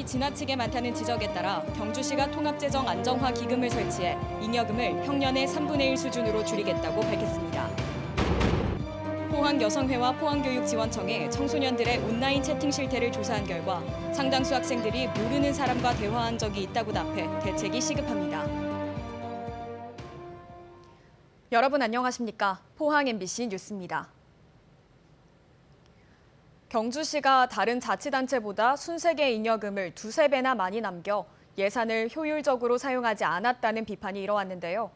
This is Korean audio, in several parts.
지나치게 많다는 지적에 따라 경주시가 통합재정 안정화 기금을 설치해 잉여금을 평년의 3분의 1 수준으로 줄이겠다고 밝혔습니다. 포항여성회와 포항교육지원청이 청소년들의 온라인 채팅 실태를 조사한 결과 상당수 학생들이 모르는 사람과 대화한 적이 있다고 답해 대책이 시급합니다. 여러분 안녕하십니까? 포항 MBC 뉴스입니다. 경주시가 다른 자치단체보다 순세계 잉여금을 두세 배나 많이 남겨 예산을 효율적으로 사용하지 않았다는 비판이 일어왔는데요.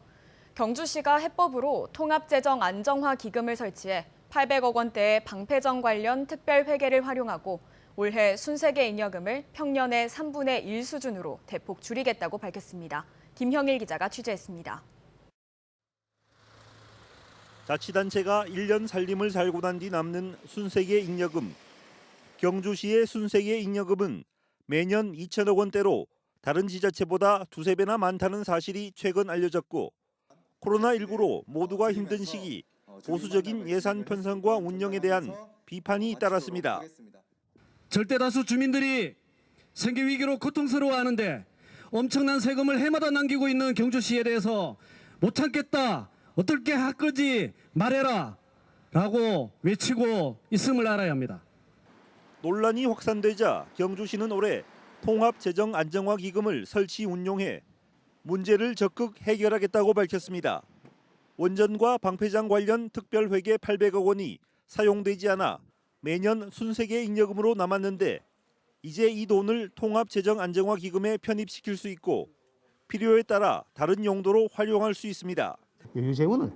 경주시가 해법으로 통합재정 안정화 기금을 설치해 800억 원대의 방패정 관련 특별회계를 활용하고 올해 순세계 잉여금을 평년의 3분의 1 수준으로 대폭 줄이겠다고 밝혔습니다. 김형일 기자가 취재했습니다. 자치단체가 1년 살림을 살고 난 뒤 남는 순세계 잉여금. 경주시의 순세계 잉여금은 매년 2천억 원대로 다른 지자체보다 두세 배나 많다는 사실이 최근 알려졌고 코로나19로 모두가 힘든 시기 보수적인 예산 편성과 운영에 대한 비판이 따랐습니다. 절대다수 주민들이 생계 위기로 고통스러워하는데 엄청난 세금을 해마다 남기고 있는 경주시에 대해서 못 참겠다. 어떻게 할 거지 말해라 라고 외치고 있음을 알아야 합니다. 논란이 확산되자 경주시는 올해 통합재정안정화기금을 설치 운용해 문제를 적극 해결하겠다고 밝혔습니다. 원전과 방패장 관련 특별회계 800억 원이 사용되지 않아 매년 순세계 잉여금으로 남았는데 이제 이 돈을 통합재정안정화기금에 편입시킬 수 있고 필요에 따라 다른 용도로 활용할 수 있습니다. 유재원을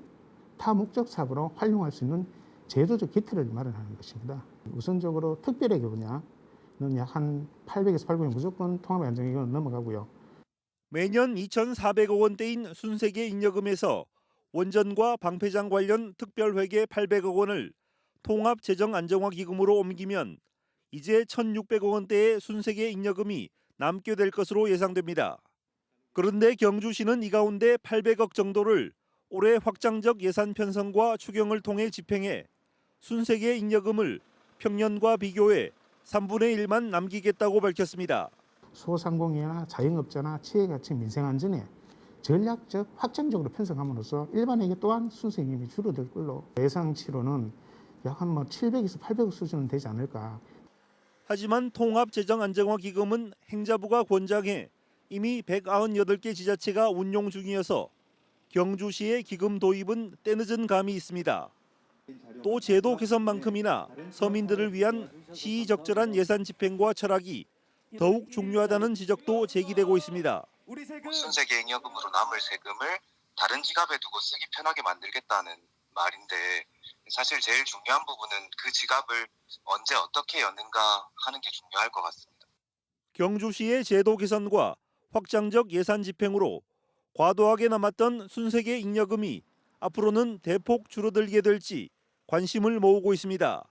다목적 사업으로 활용할 수 있는 제도적 기틀을 마련하는 것입니다. 우선적으로 특별회계 분야는 약 한 800에서 800억 무조건 통합의 안정기금으로 넘어가고요. 매년 2,400억 원대인 순세계 잉여금에서 원전과 방패장 관련 특별회계 800억 원을 통합재정안정화기금으로 옮기면 이제 1,600억 원대의 순세계 잉여금이 남게 될 것으로 예상됩니다. 그런데 경주시는 이 가운데 800억 정도를 올해 확장적 예산 편성과 추경을 통해 집행해 순세계 잉여금을 평년과 비교해 3분의 1만 남기겠다고 밝혔습니다. 소상공인이나 자영업자나 취약계층 민생안전에 전략적 확장적으로 편성함으로써 일반회계 또한 순세임이 줄어들 걸로 예상치로는 약 한 700에서 800억 수준은 되지 않을까. 하지만 통합재정안정화기금은 행자부가 권장해 이미 198개 지자체가 운용 중이어서 경주시의 기금 도입은 때늦은 감이 있습니다. 또 제도 개선만큼이나 서민들을 위한 시의적절한 예산 집행과 철학이 더욱 중요하다는 지적도 제기되고 있습니다. 순세계 잉여금으로 남을 세금을 다른 지갑에 두고 쓰기 편하게 만들겠다는 말인데 사실 제일 중요한 부분은 그 지갑을 언제 어떻게 여는가 하는 게 중요할 것 같습니다. 경주시의 제도 개선과 확장적 예산 집행으로 과도하게 남았던 순세계 잉여금이 앞으로는 대폭 줄어들게 될지 관심을 모으고 있습니다.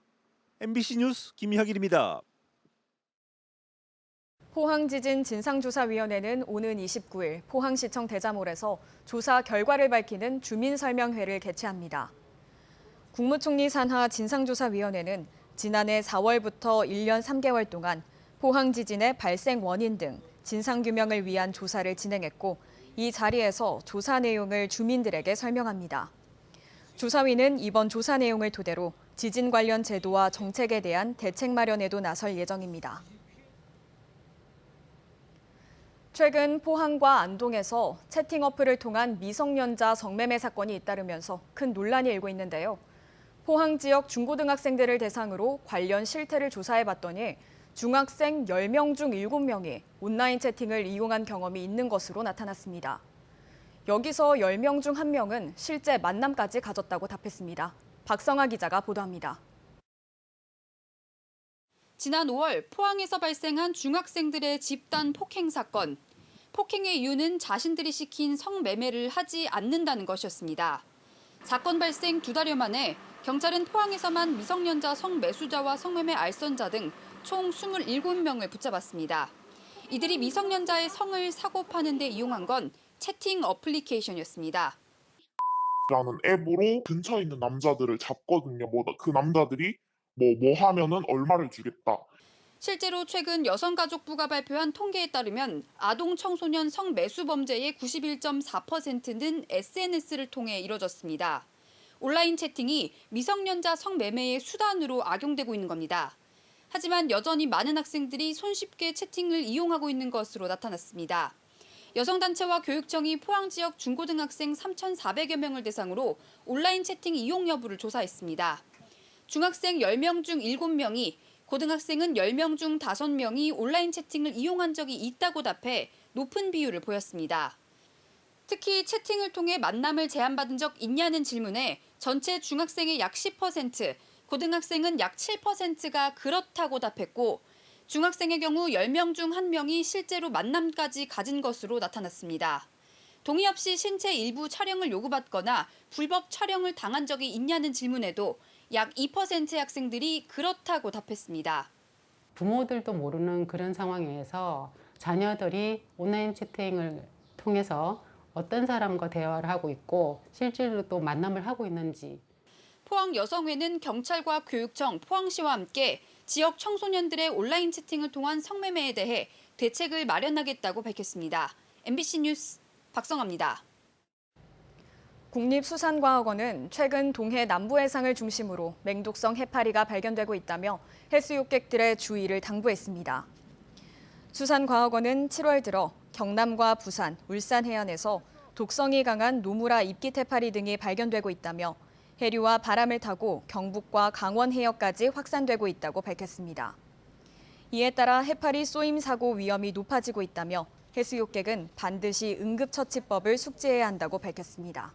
MBC 뉴스 김혁일입니다. 포항지진 진상조사위원회는 오는 29일 포항시청 대자몰에서 조사 결과를 밝히는 주민설명회를 개최합니다. 국무총리 산하 진상조사위원회는 지난해 4월부터 1년 3개월 동안 포항지진의 발생 원인 등 진상규명을 위한 조사를 진행했고 이 자리에서 조사 내용을 주민들에게 설명합니다. 조사위는 이번 조사 내용을 토대로 지진 관련 제도와 정책에 대한 대책 마련에도 나설 예정입니다. 최근 포항과 안동에서 채팅 어플을 통한 미성년자 성매매 사건이 잇따르면서 큰 논란이 일고 있는데요. 포항 지역 중고등학생들을 대상으로 관련 실태를 조사해봤더니 중학생 10명 중 7명이 온라인 채팅을 이용한 경험이 있는 것으로 나타났습니다. 여기서 10명 중 1명은 실제 만남까지 가졌다고 답했습니다. 박성아 기자가 보도합니다. 지난 5월 포항에서 발생한 중학생들의 집단 폭행 사건. 폭행의 이유는 자신들이 시킨 성매매를 하지 않는다는 것이었습니다. 사건 발생 2달여 만에 경찰은 포항에서만 미성년자 성매수자와 성매매 알선자 등 총 27명을 붙잡았습니다. 이들이 미성년자의 성을 사고 파는 데 이용한 건 채팅 어플리케이션이었습니다. 라는 앱으로 근처에 있는 남자들을 잡거든요. 그 남자들이 뭐 하면은 얼마를 주겠다. 실제로 최근 여성가족부가 발표한 통계에 따르면 아동 청소년 성매수 범죄의 91.4%는 SNS를 통해 이뤄졌습니다. 온라인 채팅이 미성년자 성매매의 수단으로 악용되고 있는 겁니다. 하지만 여전히 많은 학생들이 손쉽게 채팅을 이용하고 있는 것으로 나타났습니다. 여성단체와 교육청이 포항 지역 중고등학생 3,400여 명을 대상으로 온라인 채팅 이용 여부를 조사했습니다. 중학생 10명 중 7명이, 고등학생은 10명 중 5명이 온라인 채팅을 이용한 적이 있다고 답해 높은 비율을 보였습니다. 특히 채팅을 통해 만남을 제안받은 적 있냐는 질문에 전체 중학생의 약 10%, 고등학생은 약 7%가 그렇다고 답했고, 중학생의 경우 10명 중 1명이 실제로 만남까지 가진 것으로 나타났습니다. 동의 없이 신체 일부 촬영을 요구받거나 불법 촬영을 당한 적이 있냐는 질문에도 약 2%의 학생들이 그렇다고 답했습니다. 부모들도 모르는 그런 상황에서 자녀들이 온라인 채팅을 통해서 어떤 사람과 대화를 하고 있고 실제로 또 만남을 하고 있는지. 포항여성회는 경찰과 교육청, 포항시와 함께 지역 청소년들의 온라인 채팅을 통한 성매매에 대해 대책을 마련하겠다고 밝혔습니다. MBC 뉴스 박성아입니다. 국립수산과학원은 최근 동해 남부해상을 중심으로 맹독성 해파리가 발견되고 있다며 해수욕객들의 주의를 당부했습니다. 수산과학원은 7월 들어 경남과 부산, 울산 해안에서 독성이 강한 노무라 입깃 해파리 등이 발견되고 있다며 해류와 바람을 타고 경북과 강원 해역까지 확산되고 있다고 밝혔습니다. 이에 따라 해파리 쏘임 사고 위험이 높아지고 있다며 해수욕객은 반드시 응급처치법을 숙지해야 한다고 밝혔습니다.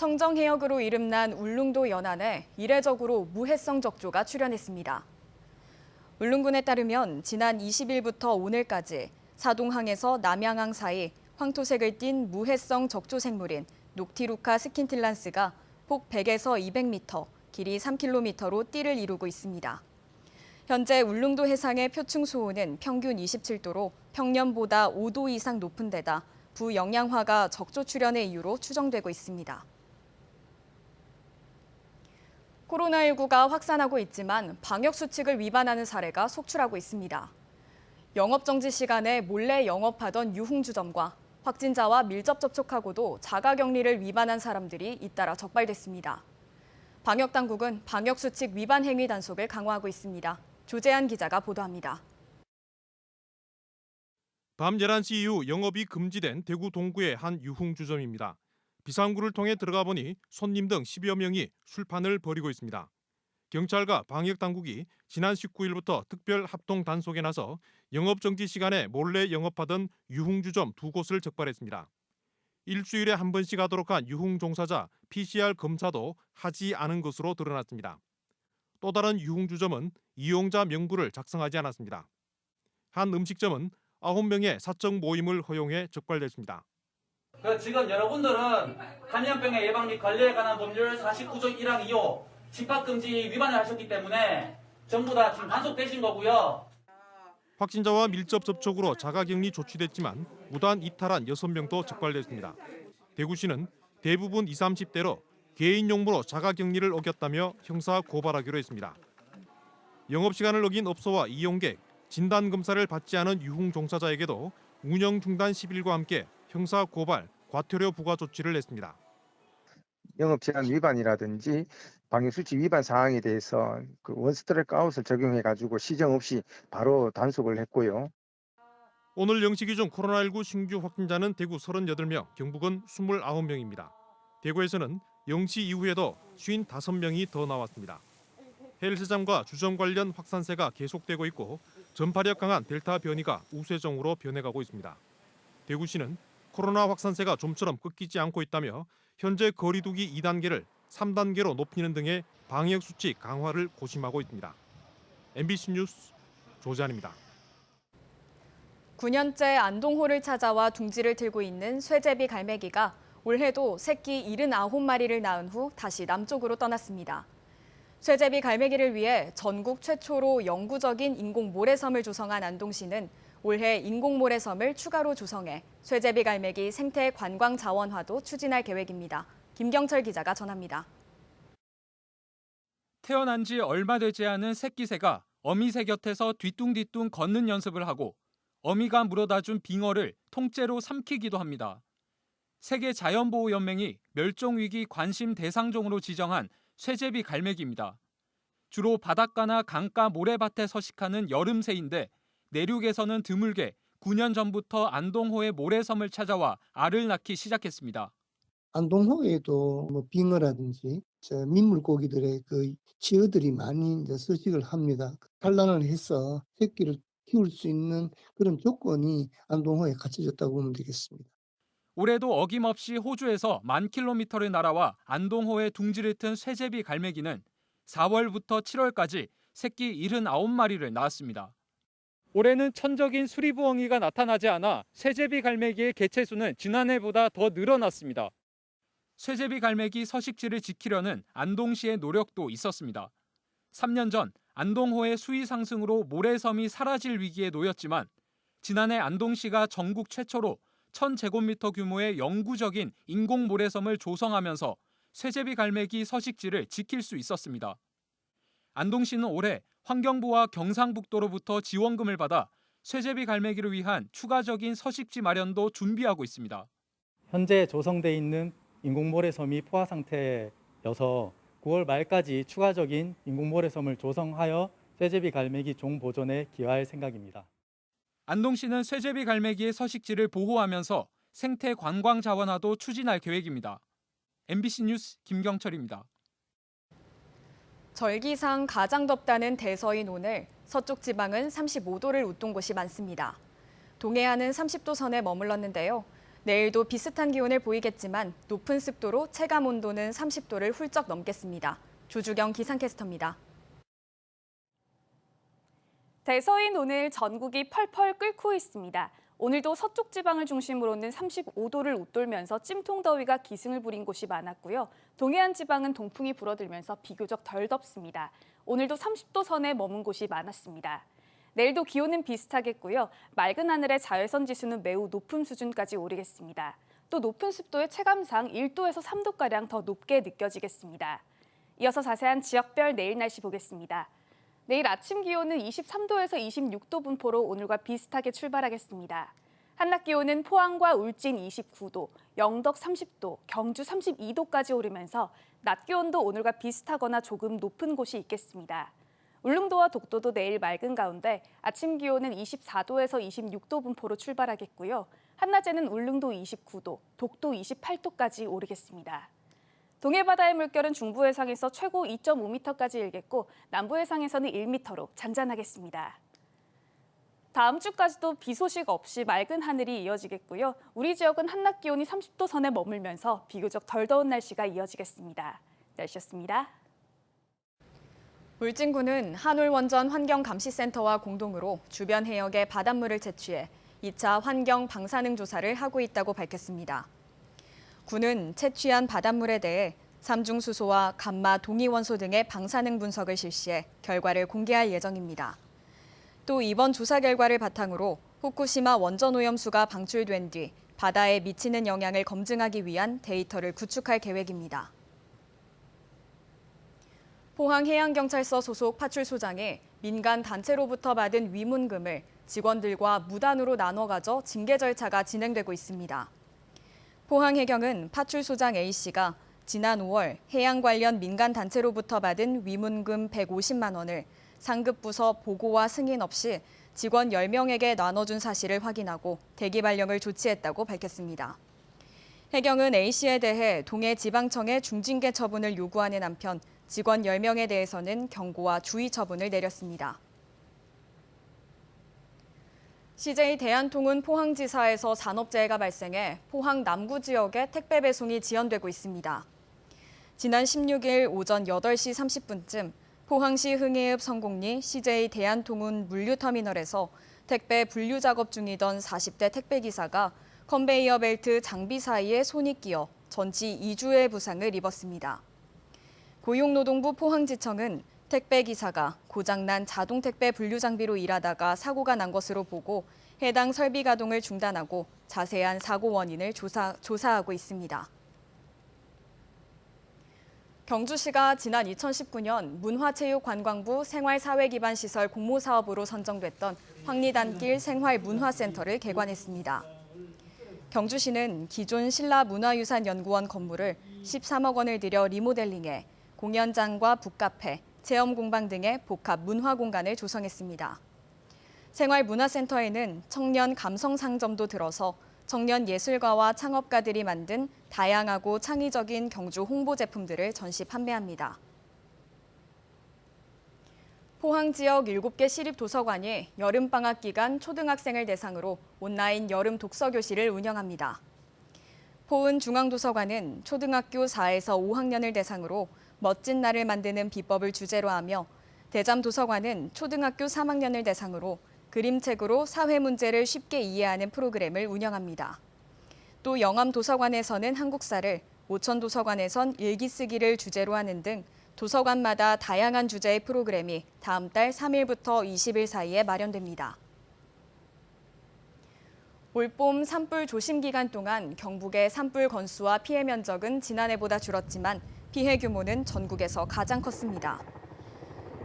청정해역으로 이름난 울릉도 연안에 이례적으로 무해성 적조가 출현했습니다. 울릉군에 따르면 지난 20일부터 오늘까지 사동항에서 남양항 사이 황토색을 띤 무해성 적조 생물인 녹티루카 스킨틸란스가 폭 100에서 200m, 길이 3km로 띠를 이루고 있습니다. 현재 울릉도 해상의 표층 수온은 평균 27도로 평년보다 5도 이상 높은 데다 부영양화가 적조 출현의 이유로 추정되고 있습니다. 코로나19가 확산하고 있지만 방역 수칙을 위반하는 사례가 속출하고 있습니다. 영업정지 시간에 몰래 영업하던 유흥주점과 확진자와 밀접 접촉하고도 자가격리를 위반한 사람들이 잇따라 적발됐습니다. 방역당국은 방역수칙 위반 행위 단속을 강화하고 있습니다. 조재한 기자가 보도합니다. 밤 11시 이후 영업이 금지된 대구 동구의 한 유흥주점입니다. 비상구를 통해 들어가 보니 손님 등 10여 명이 술판을 벌이고 있습니다. 경찰과 방역당국이 지난 19일부터 특별 합동 단속에 나서 영업정지 시간에 몰래 영업하던 유흥주점 2곳을 적발했습니다. 일주일에 한 번씩 하도록 한 유흥 종사자 PCR 검사도 하지 않은 것으로 드러났습니다. 또 다른 유흥주점은 이용자 명부를 작성하지 않았습니다. 한 음식점은 9명의 사적 모임을 허용해 적발됐습니다. 지금 여러분들은 감염병의 예방 및 관리에 관한 법률 49조 1항 2호 집합금지 위반을 하셨기 때문에 전부 다 지금 단속되신 거고요. 확진자와 밀접 접촉으로 자가격리 조치됐지만 무단 이탈한 6명도 적발됐습니다. 대구시는 대부분 20, 30대로 개인 용무로 자가격리를 어겼다며 형사 고발하기로 했습니다. 영업시간을 어긴 업소와 이용객, 진단검사를 받지 않은 유흥 종사자에게도 운영 중단 10일과 함께 형사 고발, 과태료 부과 조치를 냈습니다. 영업제한 위반이라든지 방역수칙 위반 사항에 대해서 그 원스트라이크 아웃을 적용해가지고 시정 없이 바로 단속을 했고요. 오늘 0시 기준 코로나19 신규 확진자는 대구 38명, 경북은 29명입니다. 대구에서는 0시 이후에도 55명이 더 나왔습니다. 헬스장과 주점 관련 확산세가 계속되고 있고 전파력 강한 델타 변이가 우세종으로 변해가고 있습니다. 대구시는 코로나 확산세가 좀처럼 끊기지 않고 있다며 현재 거리두기 2단계를 3단계로 높이는 등의 방역수칙 강화를 고심하고 있습니다. MBC 뉴스 조재한입니다. 9년째 안동호를 찾아와 둥지를 틀고 있는 쇠제비 갈매기가 올해도 새끼 79마리를 낳은 후 다시 남쪽으로 떠났습니다. 쇠제비 갈매기를 위해 전국 최초로 영구적인 인공 모래섬을 조성한 안동시는 올해 인공 모래섬을 추가로 조성해 쇠제비 갈매기 생태 관광 자원화도 추진할 계획입니다. 김경철 기자가 전합니다. 태어난 지 얼마 되지 않은 새끼새가 어미새 곁에서 뒤뚱뒤뚱 걷는 연습을 하고 어미가 물어다준 빙어를 통째로 삼키기도 합니다. 세계 자연보호연맹이 멸종위기 관심 대상종으로 지정한 쇠제비 갈매기입니다. 주로 바닷가나 강가 모래밭에 서식하는 여름새인데 내륙에서는 드물게 9년 전부터 안동호의 모래섬을 찾아와 알을 낳기 시작했습니다. 안동호에도 빙어라든지 민물고기들의 그 지어들이 많이 이제 서식을 합니다. 산란을 해서 새끼를 키울 수 있는 그런 조건이 안동호에 갖춰졌다고 보면 되겠습니다. 올해도 어김없이 호주에서 10,000km를 날아와 안동호에 둥지를 튼 쇠제비 갈매기는 4월부터 7월까지 새끼 79마리를 낳았습니다. 올해는 천적인 수리부엉이가 나타나지 않아 쇠제비 갈매기의 개체수는 지난해보다 더 늘어났습니다. 쇠제비 갈매기 서식지를 지키려는 안동시의 노력도 있었습니다. 3년 전 안동호의 수위 상승으로 모래섬이 사라질 위기에 놓였지만 지난해 안동시가 전국 최초로 1,000제곱미터 규모의 영구적인 인공 모래섬을 조성하면서 쇠제비 갈매기 서식지를 지킬 수 있었습니다. 안동시는 올해 환경부와 경상북도로부터 지원금을 받아 쇠제비 갈매기를 위한 추가적인 서식지 마련도 준비하고 있습니다. 현재 조성돼 있는 인공모래섬이 포화 상태여서 9월 말까지 추가적인 인공모래섬을 조성하여 쇠제비 갈매기 종 보존에 기여할 생각입니다. 안동시는 쇠제비 갈매기의 서식지를 보호하면서 생태 관광 자원화도 추진할 계획입니다. MBC 뉴스 김경철입니다. 절기상 가장 덥다는 대서인 오늘 서쪽 지방은 35도를 웃돈 곳이 많습니다. 동해안은 30도 선에 머물렀는데요. 내일도 비슷한 기온을 보이겠지만 높은 습도로 체감 온도는 30도를 훌쩍 넘겠습니다. 조주경 기상캐스터입니다. 대서인 오늘 전국이 펄펄 끓고 있습니다. 오늘도 서쪽 지방을 중심으로는 35도를 웃돌면서 찜통더위가 기승을 부린 곳이 많았고요. 동해안 지방은 동풍이 불어들면서 비교적 덜 덥습니다. 오늘도 30도 선에 머문 곳이 많았습니다. 내일도 기온은 비슷하겠고요. 맑은 하늘의 자외선 지수는 매우 높은 수준까지 오르겠습니다. 또 높은 습도의 체감상 1도에서 3도가량 더 높게 느껴지겠습니다. 이어서 자세한 지역별 내일 날씨 보겠습니다. 내일 아침 기온은 23도에서 26도 분포로 오늘과 비슷하게 출발하겠습니다. 한낮 기온은 포항과 울진 29도, 영덕 30도, 경주 32도까지 오르면서 낮 기온도 오늘과 비슷하거나 조금 높은 곳이 있겠습니다. 울릉도와 독도도 내일 맑은 가운데 아침 기온은 24도에서 26도 분포로 출발하겠고요. 한낮에는 울릉도 29도, 독도 28도까지 오르겠습니다. 동해 바다의 물결은 중부 해상에서 최고 2.5m까지 일겠고 남부 해상에서는 1m로 잔잔하겠습니다. 다음 주까지도 비 소식 없이 맑은 하늘이 이어지겠고요. 우리 지역은 한낮 기온이 30도 선에 머물면서 비교적 덜 더운 날씨가 이어지겠습니다. 날씨였습니다. 울진군은 한울원전 환경감시센터와 공동으로 주변 해역의 바닷물을 채취해 2차 환경 방사능 조사를 하고 있다고 밝혔습니다. 군은 채취한 바닷물에 대해 삼중수소와 감마 동위원소 등의 방사능 분석을 실시해 결과를 공개할 예정입니다. 또 이번 조사 결과를 바탕으로 후쿠시마 원전 오염수가 방출된 뒤 바다에 미치는 영향을 검증하기 위한 데이터를 구축할 계획입니다. 포항해양경찰서 소속 파출소장이 민간 단체로부터 받은 위문금을 직원들과 무단으로 나눠 가져 징계 절차가 진행되고 있습니다. 포항해경은 파출소장 A씨가 지난 5월 해양 관련 민간 단체로부터 받은 위문금 150만 원을 상급 부서 보고와 승인 없이 직원 10명에게 나눠준 사실을 확인하고 대기 발령을 조치했다고 밝혔습니다. 해경은 A씨에 대해 동해지방청에 중징계 처분을 요구하는 한편 직원 10명에 대해서는 경고와 주의 처분을 내렸습니다. CJ 대한통운 포항지사에서 산업재해가 발생해 포항 남구 지역에 택배 배송이 지연되고 있습니다. 지난 16일 오전 8시 30분쯤 포항시 흥해읍 성곡리 CJ 대한통운 물류터미널에서 택배 분류 작업 중이던 40대 택배기사가 컨베이어 벨트 장비 사이에 손이 끼어 전치 2주의 부상을 입었습니다. 고용노동부 포항지청은 택배기사가 고장난 자동택배 분류 장비로 일하다가 사고가 난 것으로 보고 해당 설비 가동을 중단하고 자세한 사고 원인을 조사하고 있습니다. 경주시가 지난 2019년 문화체육관광부 생활사회기반시설 공모사업으로 선정됐던 황리단길 생활문화센터를 개관했습니다. 경주시는 기존 신라문화유산연구원 건물을 13억 원을 들여 리모델링해 공연장과 북카페, 체험공방 등의 복합 문화공간을 조성했습니다. 생활문화센터에는 청년 감성상점도 들어서 청년 예술가와 창업가들이 만든 다양하고 창의적인 경주 홍보 제품들을 전시 판매합니다. 포항 지역 7개 시립도서관이 여름방학 기간 초등학생을 대상으로 온라인 여름 독서교실을 운영합니다. 포은 중앙도서관은 초등학교 4에서 5학년을 대상으로 멋진 날을 만드는 비법을 주제로 하며 대잠도서관은 초등학교 3학년을 대상으로 그림책으로 사회 문제를 쉽게 이해하는 프로그램을 운영합니다. 또 영암도서관에서는 한국사를, 오천도서관에선 일기 쓰기를 주제로 하는 등 도서관마다 다양한 주제의 프로그램이 다음 달 3일부터 20일 사이에 마련됩니다. 올봄 산불 조심 기간 동안 경북의 산불 건수와 피해 면적은 지난해보다 줄었지만 피해 규모는 전국에서 가장 컸습니다.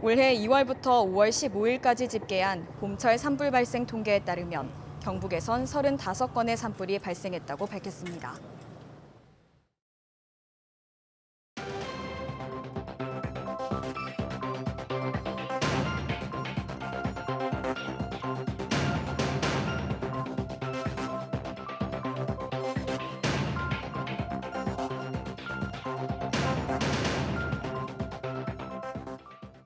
올해 2월부터 5월 15일까지 집계한 봄철 산불 발생 통계에 따르면 경북에선 35건의 산불이 발생했다고 밝혔습니다.